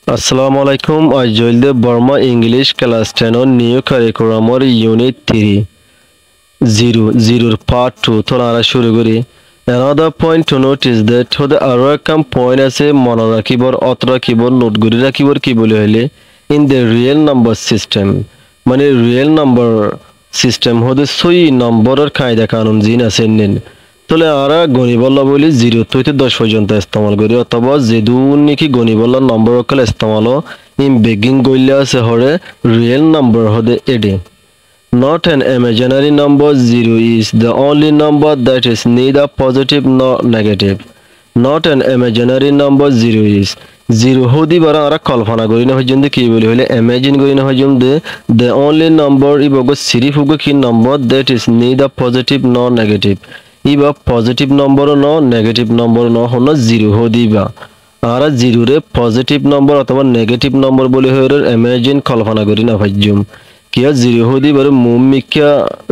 Assalamu alaikum. I joined the Burma English class 10 on new curriculum or unit 3 0 part 2 তোরা শুরু করি Another point to note is that হতে আরো একটা point আছে মনে রাখিবর রাখিবর নোট করে রাখিবর কি বলে হইলে in the real number system মানে real number system হতে সই নম্বরের কায়দা কানুন জিন আছে নেন তাহলে আরা গণিবল্লা বলি 0 থেকে 10 পর্যন্ত ইস্তেমাল করি অথবা যেদুন নাকি গণিবল্লা নম্বর কল ইস্তেমাল ইন বেগিং গইলে আছে হরে real number হতে এডে Not an imaginary number, 0 is the only number that is neither positive nor negative. Not an imaginary number, 0 is. 0 hodi bara ara kalpana kori na hojunde ki boli hole imagine kori na hojunde the only number ibogo sirif hugo ki number that is neither positive nor negative. Iba positive number no negative number no hono 0 hodi ba. Ara 0 re positive number athoba negative number boli hore imagine kalpana kori na hojum. किया 0 होदी बर मुमिक्या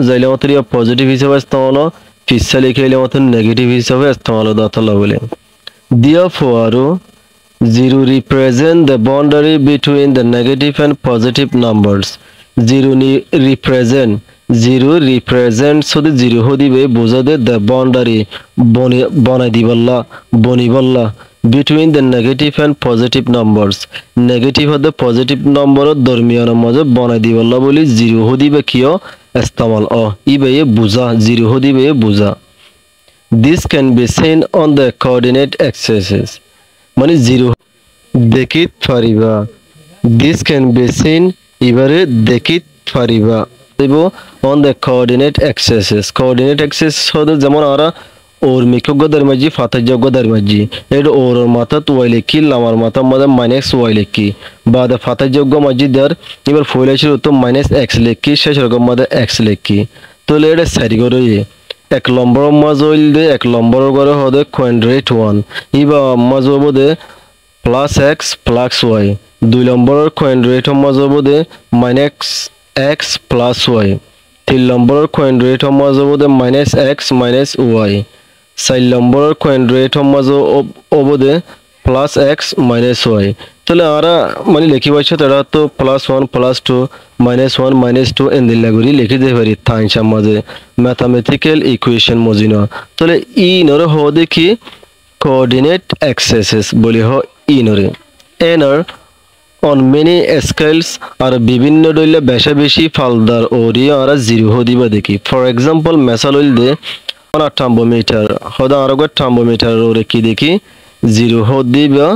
जाइले मतरी positive हिसाब इस्तेमालो फिसा लिखेले मत negative हिसाब इस्तेमालो दातला बोले therefore 0 represent the boundary between the negative and positive numbers 0 represent so the 0 होदी बे बुझा दे the boundary बना बनी बल्ला between the negative and positive numbers negative और the positive number दरमियान मजे बना दिवल्ला बोली 0 होदी बे कियो इस्तेमाल इबे ये बुझा 0 होदी बे ये बुझा this can be seen on the coordinate axes माने 0 देखित फरिबा this can be seen इबरे देखित फरिबा देखो on the coordinate axis होते जमन आरा और मिक्योगो दरमजी फातजगो दरमजी एड और माता तुवाई लिखी लामार माता मदर माइनस वाई लिखी बाद फातजगो मजी दर इबर फोइलेचर तो माइनस एक्स लिखी शेषरगो मदर एक्स लिखी तो लेडे साइड करो ये एक लंबर मजोइल दे एक लंबर करे होदे क्वाड्रेट 1 इबा मजोबो दे प्लस एक्स प्लस वाई दुई लंबर क्वाड्रेट मजोबो दे माइनस एक्स प्लस वाई तीन लंबर क्वाड्रेट मजोबो दे माइनस एक्स माइनस वाई 4 নম্বর কোয়াড্রেটর মাঝে অবদে প্লাস x মাইনাস y তাহলে আরা মানে লিখি পাইছো তারা তো +1 +2 -1 -2 এন দিলা করি লিখি দে পারি থাইনসা মাঝে ম্যাথমেটিক্যাল ইকুয়েশন মজিনা তাহলে ই নরে হ দেখি কোঅর্ডিনেট অ্যাক্সেসেস বলি হ ই নরে এনার on many scales আর বিভিন্ন দইলে বেশি ফালদার ওরি আরা 0 হ দিবা দেখি ফর एग्जांपल মেসাল হইল দে on a thermometer hoda arogo thermometer ore ki dekhi 0 hodiba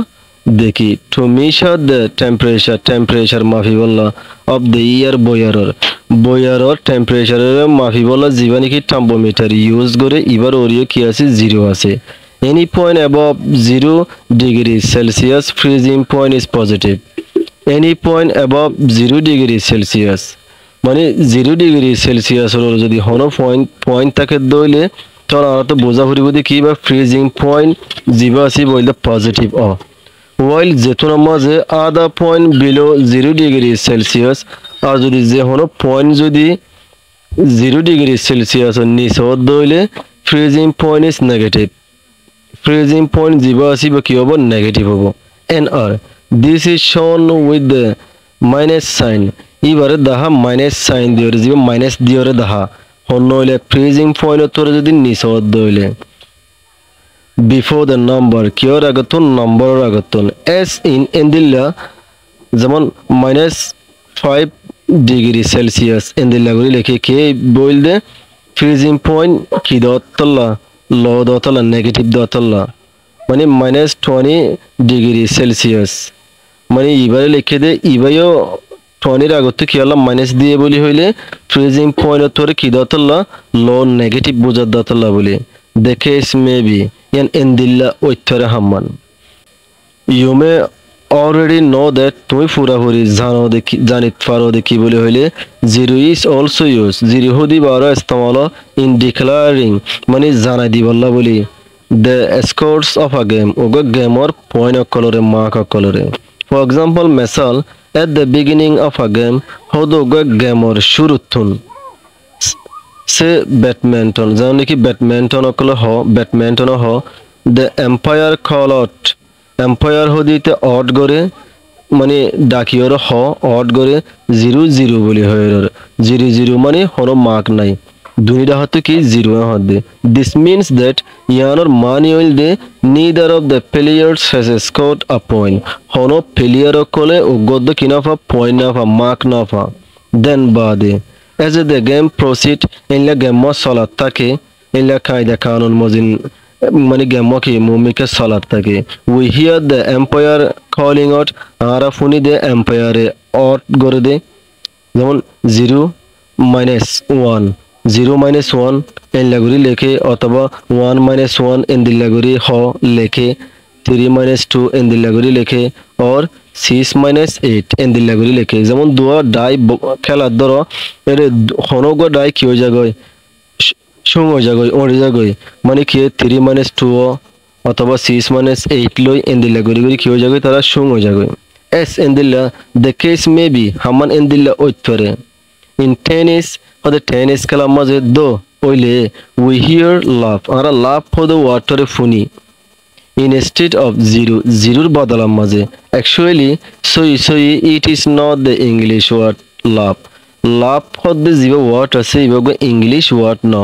dekhi to measure the temperature mafi bolla of the air boyer temperature mafi bolla jibani ki thermometer use gore ibar oriyo ki ase 0 ase any point above 0 degree celsius freezing point is positive any point above 0 degree celsius মানে 0 degree Celsius এর যদি হনো point থাকে দইলে তখন আর তো বোঝা পড়িব যে কি বা ফ্রিজিং পয়েন্ট জিবা আসি বইলে পজিটিভ ওয়াইল যেতুন মাঝে আধা পয়েন্ট বিলো 0 ডিগ্রি সেলসিয়াস আর যদি যে হনো পয়েন্ট যদি 0 ডিগ্রি সেলসিয়াস এর নিচে দইলে freezing point is negative freezing point জিবা আসি বা কি হবে নেগেটিভ হবে এনআর this is shown with the minus sign इबारे दहा माइनस साइन दियोरे जीव माइनस दियोरे दहा होनोले फ्रीजिंग पॉइंट तोरे जदि निसो दोइले बिफोर द नंबर कियर आगतुन नंबर आगतुन एस इन एंदिल्ला जेमन -5 डिग्री सेल्सियस एंदिल्ला गुरी लेखे के बोइल दे फ्रीजिंग पॉइंट की दतल्ला लो दतल्ला नेगेटिव दतल्ला माने -20 डिग्री सेल्सियस माने इबारे लेखे दे इबायो 20 আগতে কি হলো মাইনাস দিয়ে বলি হইলে ফ্রিজিং পয়েন্ট তোরে কি দতলা লো নেগেটিভ বুঝা দতলা বলি দেখে ইস মেবি ইয়ান এন্দিল্লা ওইতরে হাম্মান you may already know that তুমি পুরাপুরি জানো দেখি জানিত পারো দেখি বলি হইলে 0 ইজ অলসো ইউজ 0 হদি বারা ইস্তেমাল ইন ডিক্লারিং মানে জানাই দি বললা বলি the scores of a game ওগো গেমর পয়েন্ট কলরে মার্ক কলরে ফর एग्जांपल মেসাল at the beginning of a game hodoga gamer shurutun se badminton jani ki badminton okolo ho the umpire call out umpire hodite out gore মানে ডাকিওর হ অট করে 00 বলি হয় 00 মানে হনো মার্ক নাই দুইটা হতে কি 0 হতে this means that ইয়ানোর মানি হইল দে neither of the players has scored a point হনো প্লেয়ার কলে উগদ্দ কিনাফা পয়েন্ট নাফা মার্ক নাফা দেন বাদে as the game proceed in la game salat থাকে in la কায়দা কানুন মজিন মানে গেম কি মুমিকে সালাত থাকে we hear the empire calling out আরা ফুনি দে এম্পায়ারে অট করে দে যেমন 0 -1 0 -1 এন লাগুরি লেখে অথবা 1 -1 এন দিল্লাগুরি হ লেখে 3 -2 এন দিল্লাগুরি লেখে और 6 -8 এন দিল্লাগুরি লেখে যেমন দুয়া ডাই খেলার ধরো এর হনগ ডাই কি হয়ে যাগয় শুঙ্গ জাগই ওড়ে জাগই মানে কি 3 -2 অথবা 6 -8 লই এন্দিল্লা গরি গরি কি হয়ে যাগই তারা শুঙ্গ জাগই এস এন্দিল্লা দ্য কেস মে বি হামান এন্দিল্লা ওইতরে ইন টেনিস হদে টেনিস খেলা মাঝে দো ওইলে উই হিয়ার লাভ আমরা লাভ হদে ওয়াটারে ফুনি instead of 0 বদলাম মাঝে actually so it is not the English word love love হদে জিবা ওয়ার্ড আছে ইবাগো ইংলিশ ওয়ার্ড ন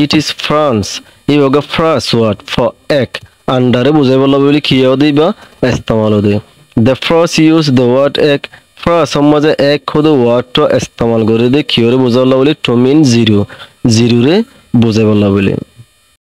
it is France ইবাগো ফ্রান্স ওয়ার্ড for এক আন্ডারে বুঝাই বলা বলি কি দিবা ইস্তেমাল দে the first use the word এক ফ্রান্স মাঝে এক হদে ওয়ার্ডটা ইস্তেমাল করে দে কি ওরে বুঝাইলা বলি to mean 0 রে বুঝাই বলা বলি